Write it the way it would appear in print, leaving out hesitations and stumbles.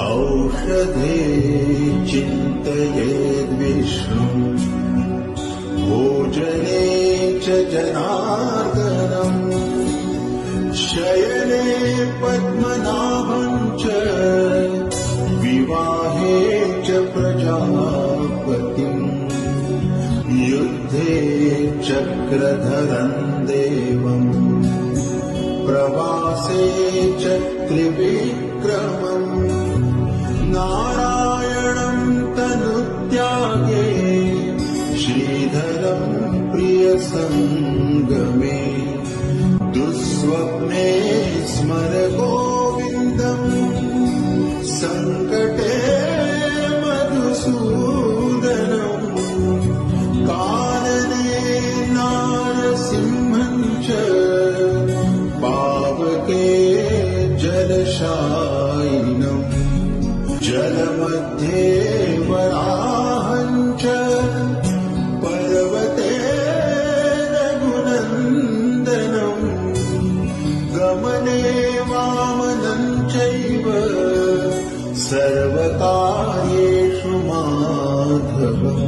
औषधे चिन्तयेद्विष्णुम् भोजने च जनार्दनम् शयने पद्मनाभम् च विवाहे च प्रजापतिम् युद्धे चक्रधरम् देवम् प्रवासे च त्रिविक्रमम् नारायणम् तनुत्यागे श्रीधरम् प्रियसङ्गमे दुःस्वप्ने स्मर गोविन्दम् सङ्कटे मधुसूदनम् कानने नारसिंहम् च पावके जलशायिनम् जलमध्ये वराहम् च पर्वते रघुनन्दनम् गमने वामनम् चैव सर्वकार्येषु माधवम्